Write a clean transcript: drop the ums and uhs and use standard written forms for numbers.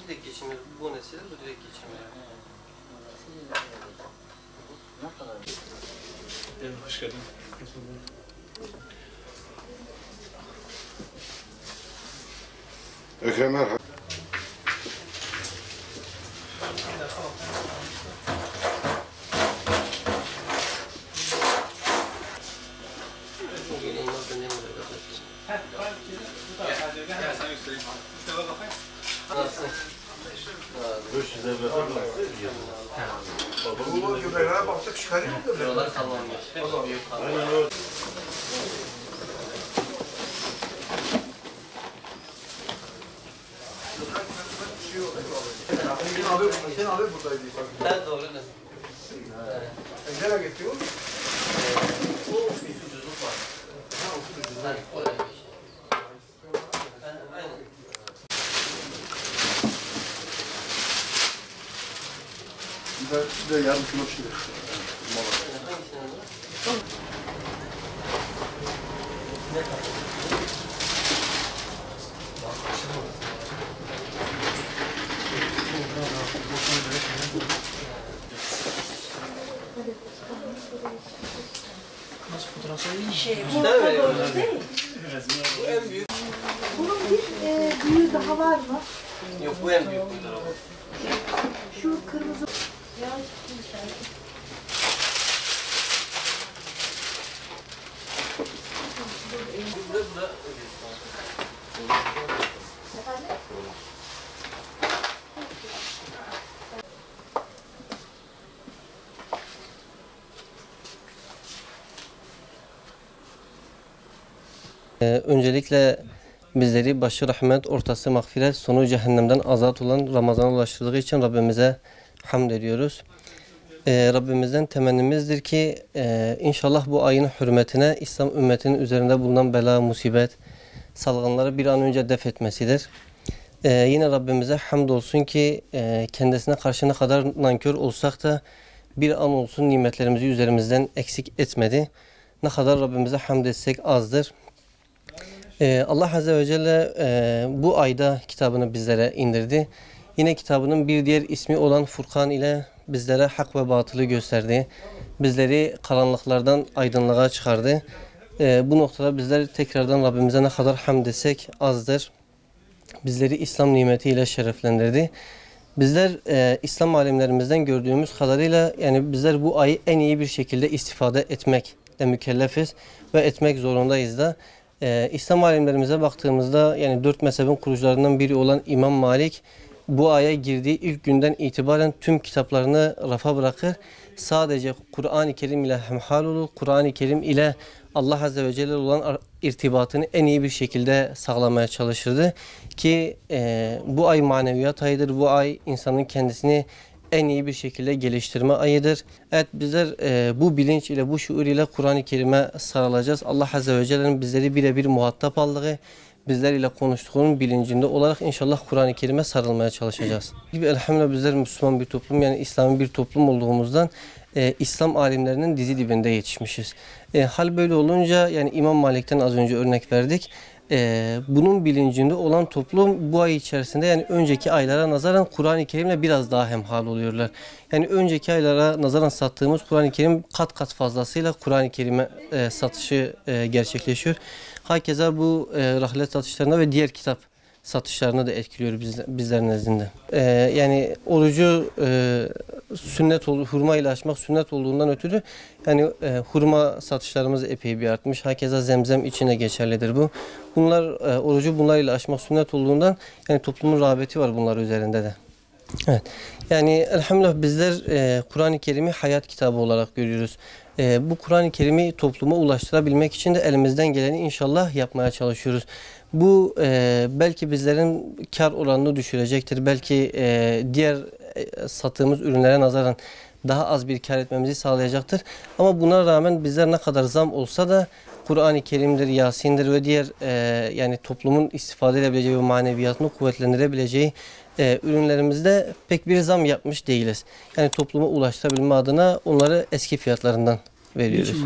direkt geçimiyor. Bu nesil bu direkt geçimiyor. Hoş geldin. Ekrem Erhan. Bu göbeğine baktık çıkarıyor mu göbeğine? Buralar sallanmış. Hepsi büyük kalmış. Sen abi buradaydı. Evet doğru. Nereye gitti o? Bu bir ucuzluk var. Ha ucuzluk. Yani o öyle bir şey. Aynen. Bir de yarım kilo şey. Hangisini aldın? Ne kadar? Bu kadar değil. Bu en büyük. Bunun bir büyüğü daha var mı? Yok bu en büyük bu tarafı. Şu kırmızı. Bu da öncelikle bizleri başı rahmet, ortası mağfiret, sonu cehennemden azat olan Ramazan'a ulaştırdığı için Rabbimize hamd ediyoruz. Rabbimizden temennimizdir ki inşallah bu ayın hürmetine İslam ümmetinin üzerinde bulunan bela, musibet, salgınları bir an önce def etmesidir. Yine Rabbimize hamdolsun ki kendisine karşı ne kadar nankör olsak da bir an olsun nimetlerimizi üzerimizden eksik etmedi. Ne kadar Rabbimize hamd etsek azdır. Allah Azze ve Celle bu ayda kitabını bizlere indirdi. Yine kitabının bir diğer ismi olan Furkan ile bizlere hak ve batılı gösterdi. Bizleri karanlıklardan aydınlığa çıkardı. Bu noktada bizler tekrardan Rabbimize ne kadar hamd etsek azdır. Bizleri İslam nimetiyle şereflendirdi. Bizler İslam alimlerimizden gördüğümüz kadarıyla yani bizler bu ayı en iyi bir şekilde istifade etmekle mükellefiz ve etmek zorundayız da. İslam alimlerimize baktığımızda yani 4 mezhebin kurucularından biri olan İmam Malik bu aya girdiği ilk günden itibaren tüm kitaplarını rafa bırakır. Sadece Kur'an-ı Kerim ile hemhal olur. Kur'an-ı Kerim ile Allah Azze ve Celle olan irtibatını en iyi bir şekilde sağlamaya çalışırdı. Ki bu ay maneviyat ayıdır. Bu ay insanın kendisini en iyi bir şekilde geliştirme ayıdır. Evet bizler bu bilinç ile bu şuur ile Kur'an-ı Kerim'e sarılacağız. Allah Azze ve Celle'nin bizleri birebir muhatap aldığı, bizler ile konuştuğunun bilincinde olarak inşallah Kur'an-ı Kerim'e sarılmaya çalışacağız. Elhamdülillah bizler Müslüman bir toplum yani İslami bir toplum olduğumuzdan İslam alimlerinin dizi dibinde yetişmişiz. Hal böyle olunca yani İmam Malik'ten az önce örnek verdik. Bunun bilincinde olan toplum bu ay içerisinde yani önceki aylara nazaran Kur'an-ı Kerim'le biraz daha hemhal oluyorlar. Yani önceki aylara nazaran sattığımız Kur'an-ı Kerim kat kat fazlasıyla Kur'an-ı Kerim'e satışı gerçekleşiyor. Hakeza bu rahlet satışlarına ve diğer kitap satışlarına da etkiliyor bizlerin nezdinde. Yani orucu sünnet hurma ile açmak sünnet olduğundan ötürü yani hurma satışlarımız epey bir artmış. Hakeza zemzem içine geçerlidir bu. Bunlar orucu bunlar ile açmak sünnet olduğundan yani toplumun rağbeti var bunlar üzerinde de. Evet. Yani elhamdülillah bizler Kur'an-ı Kerim'i hayat kitabı olarak görüyoruz. Bu Kur'an-ı Kerim'i topluma ulaştırabilmek için de elimizden geleni inşallah yapmaya çalışıyoruz. Bu belki bizlerin kar oranını düşürecektir. Belki diğer sattığımız ürünlere nazaran daha az bir kar etmemizi sağlayacaktır. Ama buna rağmen bizler ne kadar zam olsa da Kur'an-ı Kerim'dir, Yasin'dir ve diğer yani toplumun istifade edebileceği ve maneviyatını kuvvetlendirebileceği ürünlerimizde pek bir zam yapmış değiliz. Yani topluma ulaştırabilme adına onları eski fiyatlarından veriyoruz.